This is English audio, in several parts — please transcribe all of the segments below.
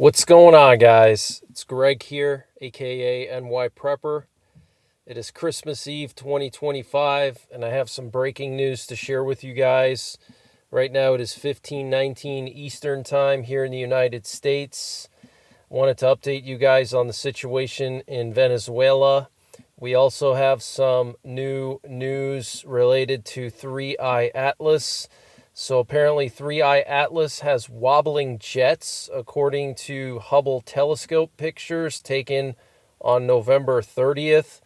What's going on, guys? It's Greg here, aka NYPrepper. It is Christmas Eve 2025, and I have some breaking news to share with you guys. Right now it is 15:19 Eastern Time here in the United States. Wanted to update you guys on the situation in Venezuela. We also have some new news related to 3i Atlas. So apparently 3i Atlas has wobbling jets, according to Hubble telescope pictures taken on November 30th.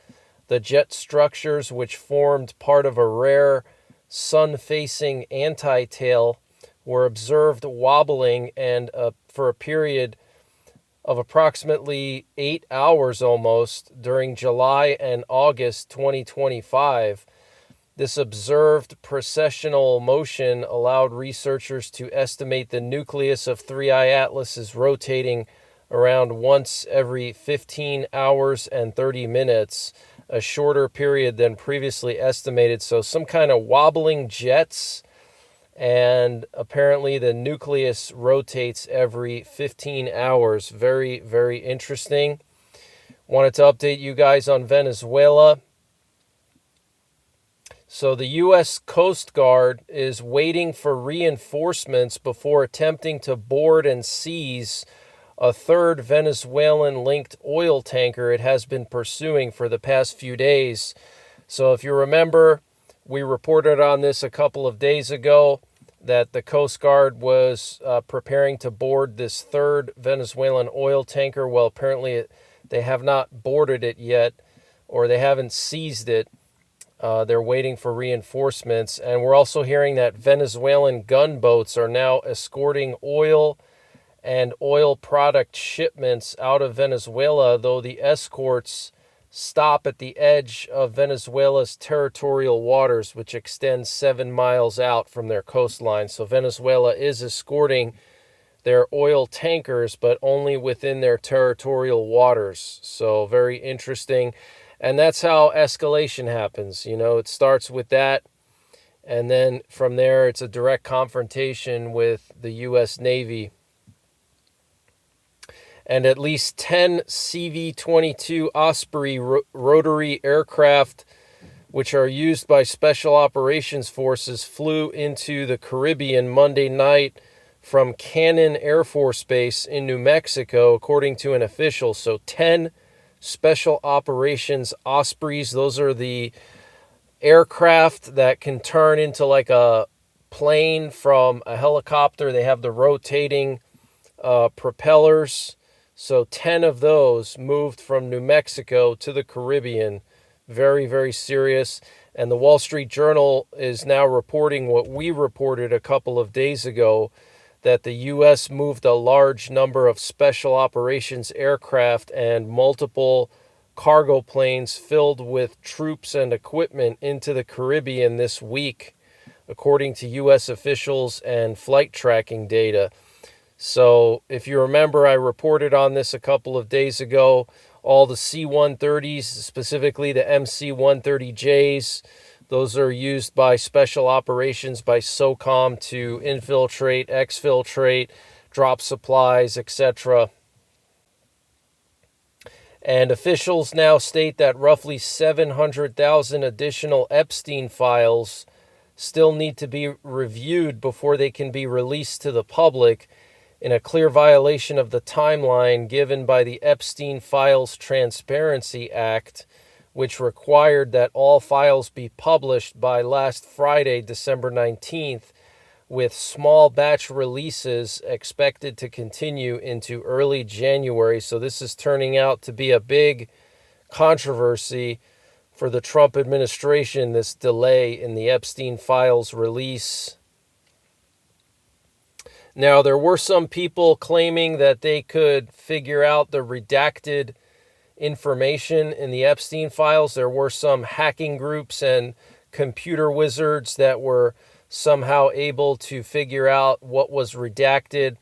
The jet structures, which formed part of a rare sun-facing anti-tail, were observed wobbling and for a period of approximately 8 hours almost during July and August 2025. This observed precessional motion allowed researchers to estimate the nucleus of 3i Atlas is rotating around once every 15 hours and 30 minutes, a shorter period than previously estimated. So some kind of wobbling jets, and apparently the nucleus rotates every 15 hours. Very, very interesting. Wanted to update you guys on Venezuela. So the U.S. Coast Guard is waiting for reinforcements before attempting to board and seize a third Venezuelan-linked oil tanker it has been pursuing for the past few days. So if you remember, we reported on this a couple of days ago that the Coast Guard was preparing to board this third Venezuelan oil tanker. Well, apparently they have not boarded it yet, or they haven't seized it. They're waiting for reinforcements. And we're also hearing that Venezuelan gunboats are now escorting oil and oil product shipments out of Venezuela, though the escorts stop at the edge of Venezuela's territorial waters, which extends 7 miles out from their coastline. So Venezuela is escorting their oil tankers, but only within their territorial waters. So very interesting. And that's how escalation happens. You know, it starts with that, and then from there it's a direct confrontation with the U.S. Navy. And at least 10 CV-22 Osprey rotary aircraft, which are used by Special Operations Forces, flew into the Caribbean Monday night from Cannon Air Force Base in New Mexico, according to an official. So 10 Special Operations Ospreys. Those are the aircraft that can turn into like a plane from a helicopter. They have the rotating propellers. So 10 of those moved from New Mexico to the Caribbean. Very, very serious. And the Wall Street Journal is now reporting what we reported a couple of days ago, that the U.S. moved a large number of special operations aircraft and multiple cargo planes filled with troops and equipment into the Caribbean this week, according to U.S. officials and flight tracking data. So if you remember, I reported on this a couple of days ago. All the C-130s, specifically the MC-130Js, those are used by special operations, by SOCOM, to infiltrate, exfiltrate, drop supplies, etc. And officials now state that roughly 700,000 additional Epstein files still need to be reviewed before they can be released to the public, in a clear violation of the timeline given by the Epstein Files Transparency Act, which required that all files be published by last Friday, December 19th, with small batch releases expected to continue into early January. So this is turning out to be a big controversy for the Trump administration, this delay in the Epstein files release. Now, there were some people claiming that they could figure out the redacted information in the Epstein files. There were some hacking groups and computer wizards that were somehow able to figure out what was redacted.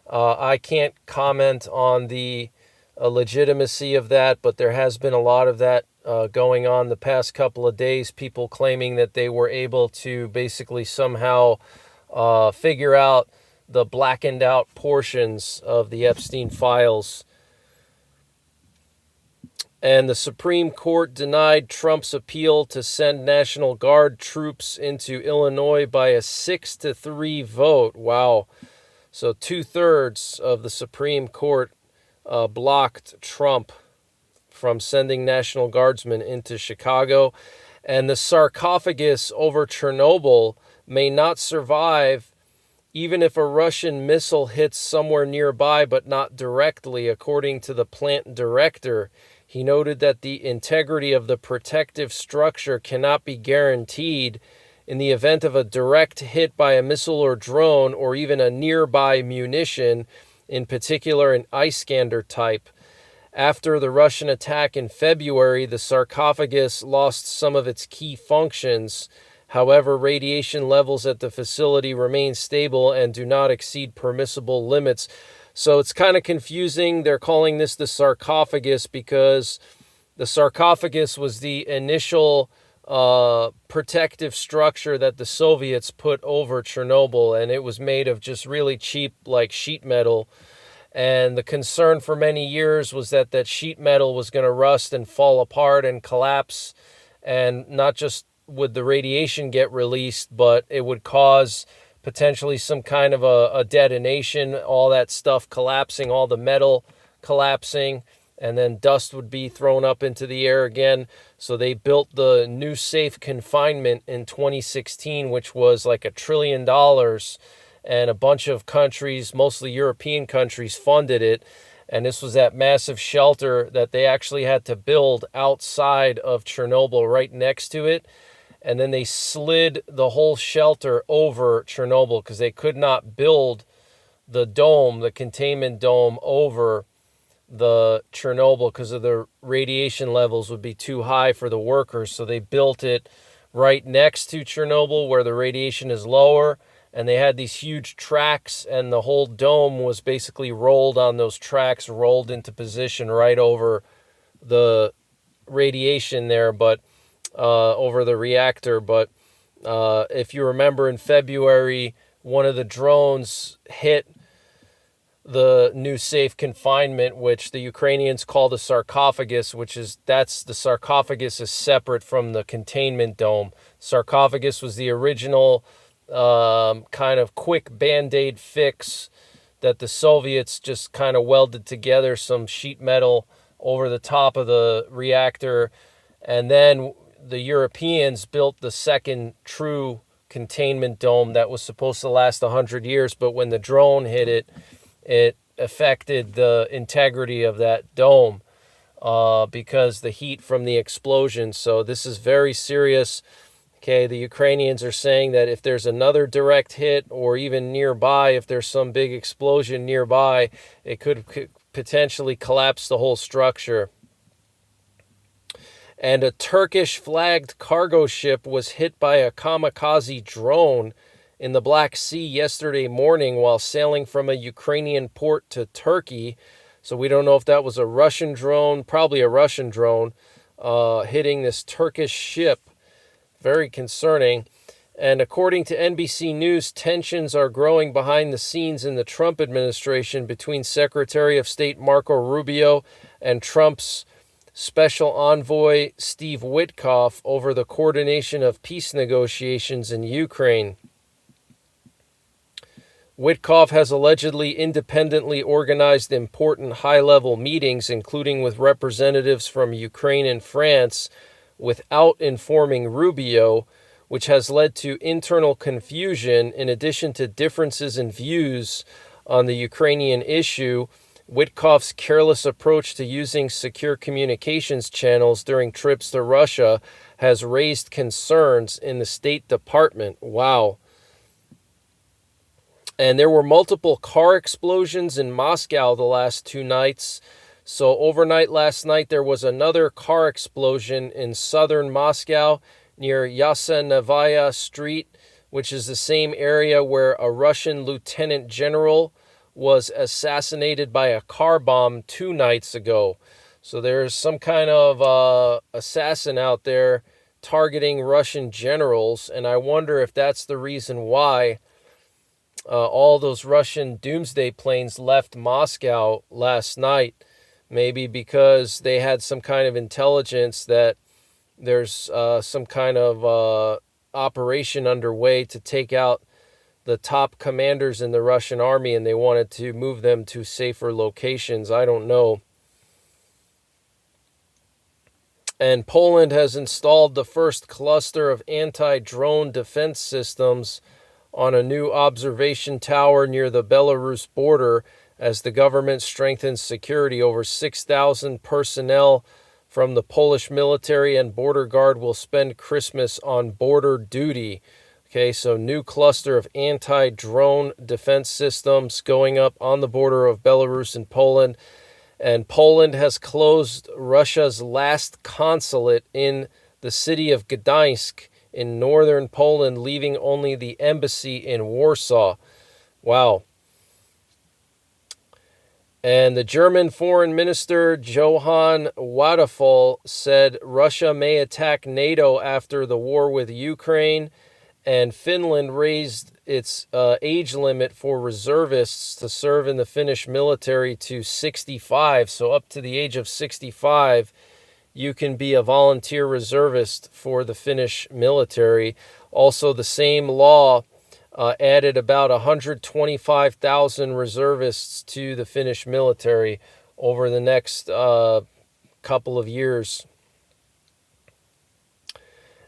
I can't comment on the legitimacy of that, but there has been a lot of that going on the past couple of days. People claiming that they were able to basically somehow figure out the blackened out portions of the Epstein files. And the Supreme Court denied Trump's appeal to send National Guard troops into Illinois by a 6-3 vote. Wow. So 2/3 of the Supreme Court blocked Trump from sending National Guardsmen into Chicago. And the sarcophagus over Chernobyl may not survive even if a Russian missile hits somewhere nearby but not directly, according to the plant director. He noted that the integrity of the protective structure cannot be guaranteed in the event of a direct hit by a missile or drone or even a nearby munition, in particular an Iskander type. After the Russian attack in February, the sarcophagus lost some of its key functions. However, radiation levels at the facility remain stable and do not exceed permissible limits. So it's kind of confusing. They're calling this the sarcophagus because the sarcophagus was the initial protective structure that the Soviets put over Chernobyl, and it was made of just really cheap, like, sheet metal. And the concern for many years was that that sheet metal was going to rust and fall apart and collapse, and not just would the radiation get released, but it would cause potentially some kind of a detonation, all that stuff collapsing, all the metal collapsing, and then dust would be thrown up into the air again. So they built the new safe confinement in 2016, which was like $1 trillion, and a bunch of countries, mostly European countries, funded it. And this was that massive shelter that they actually had to build outside of Chernobyl, right next to it. And then they slid the whole shelter over Chernobyl because they could not build the dome, the containment dome, over the Chernobyl because of the radiation levels would be too high for the workers. So they built it right next to Chernobyl where the radiation is lower. And they had these huge tracks, and the whole dome was basically rolled on those tracks, rolled into position right over the radiation there, but over the reactor. But if you remember, in February, one of the drones hit the new safe confinement, which the Ukrainians call the sarcophagus, that's the sarcophagus is separate from the containment dome. Sarcophagus was the original kind of quick Band-Aid fix that the Soviets just kind of welded together, some sheet metal over the top of the reactor. And then the Europeans built the second true containment dome that was supposed to last 100 years. But when the drone hit it, it affected the integrity of that dome because the heat from the explosion. So this is very serious. Okay, the Ukrainians are saying that if there's another direct hit or even nearby, if there's some big explosion nearby, it could potentially collapse the whole structure. And a Turkish-flagged cargo ship was hit by a kamikaze drone in the Black Sea yesterday morning while sailing from a Ukrainian port to Turkey. So we don't know if that was a Russian drone, probably a Russian drone, hitting this Turkish ship. Very concerning. And according to NBC News, tensions are growing behind the scenes in the Trump administration between Secretary of State Marco Rubio and Trump's special envoy Steve Witkoff over the coordination of peace negotiations in Ukraine. Witkoff has allegedly independently organized important high-level meetings, including with representatives from Ukraine and France, without informing Rubio, which has led to internal confusion in addition to differences in views on the Ukrainian issue. Witkoff's careless approach to using secure communications channels during trips to Russia has raised concerns in the State Department. Wow. And there were multiple car explosions in Moscow the last 2 nights. So overnight last night, there was another car explosion in southern Moscow near Yasenevaya Street, which is the same area where a Russian lieutenant general was assassinated by a car bomb 2 nights ago. So there's some kind of assassin out there targeting Russian generals, and I wonder if that's the reason why all those Russian doomsday planes left Moscow last night, maybe because they had some kind of intelligence that there's some kind of operation underway to take out the top commanders in the Russian army, and they wanted to move them to safer locations. I don't know. And Poland has installed the first cluster of anti-drone defense systems on a new observation tower near the Belarus border as the government strengthens security. Over 6,000 personnel from the Polish military and border guard will spend Christmas on border duty. Okay, so new cluster of anti-drone defense systems going up on the border of Belarus and Poland. And Poland has closed Russia's last consulate in the city of Gdańsk in northern Poland, leaving only the embassy in Warsaw. Wow. And the German Foreign Minister Johann Wadephul said Russia may attack NATO after the war with Ukraine, and Finland raised its age limit for reservists to serve in the Finnish military to 65. So up to the age of 65, you can be a volunteer reservist for the Finnish military. Also, the same law added about 125,000 reservists to the Finnish military over the next couple of years.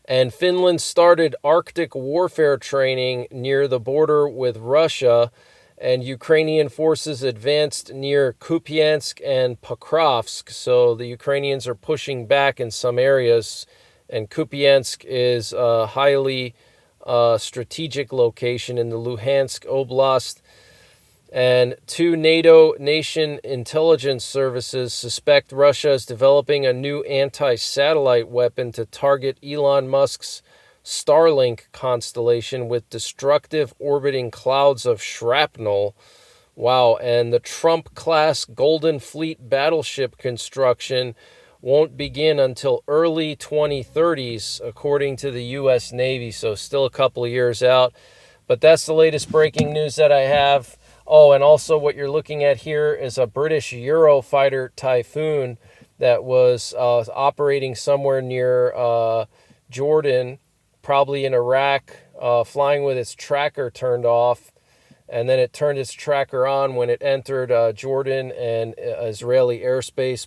And Finland started Arctic warfare training near the border with Russia, and Ukrainian forces advanced near Kupiansk and Pokrovsk. So the Ukrainians are pushing back in some areas, and Kupiansk is a highly strategic location in the Luhansk Oblast. And two NATO nation intelligence services suspect Russia is developing a new anti-satellite weapon to target Elon Musk's Starlink constellation with destructive orbiting clouds of shrapnel. Wow, and the Trump-class Golden Fleet battleship construction won't begin until early 2030s, according to the U.S. Navy, so still a couple of years out. But that's the latest breaking news that I have. Oh, and also what you're looking at here is a British Eurofighter Typhoon that was operating somewhere near Jordan, probably in Iraq, flying with its tracker turned off. And then it turned its tracker on when it entered Jordan and Israeli airspace.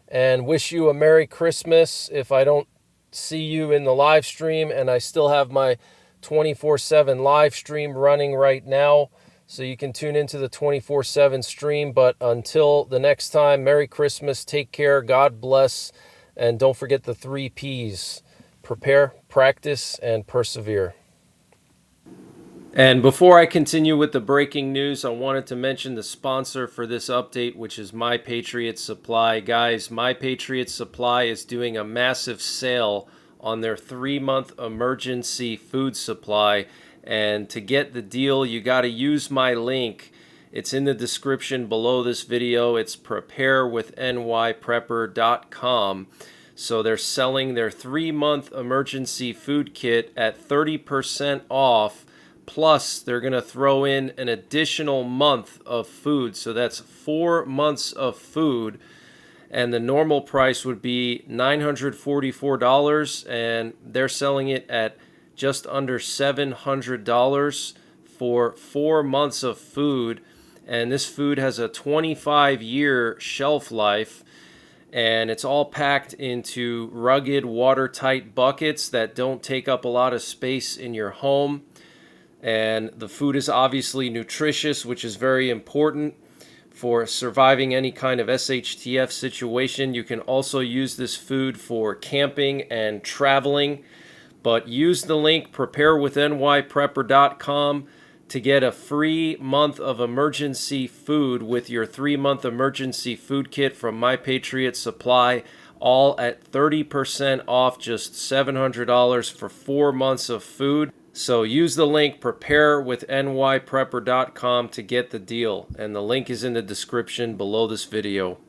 And wish you a Merry Christmas if I don't see you in the live stream, and I still have my 24/7 live stream running right now, so you can tune into the 24/7 stream. But until the next time, Merry Christmas, take care, God bless, and don't forget the 3 P's: prepare, practice, and persevere. And before I continue with the breaking news, I wanted to mention the sponsor for this update, which is NYPrepper Supply. Guys, NYPrepper Supply is doing a massive sale on their 3-month emergency food supply. And to get the deal, you got to use my link. It's in the description below this video. It's preparewithNYPrepper.com. So they're selling their 3-month emergency food kit at 30% off. Plus, they're going to throw in an additional month of food. So that's 4 months of food. And the normal price would be $944, and they're selling it at just under $700 for 4 months of food. And this food has a 25-year shelf life, and it's all packed into rugged, watertight buckets that don't take up a lot of space in your home. And the food is obviously nutritious, which is very important for surviving any kind of SHTF situation. You can also use this food for camping and traveling. But use the link preparewithNYPrepper.com to get a free month of emergency food with your 3-month emergency food kit from NYPrepper Supply, all at 30% off, just $700 for 4 months of food. So use the link preparewithNYPrepper.com to get the deal, and the link is in the description below this video.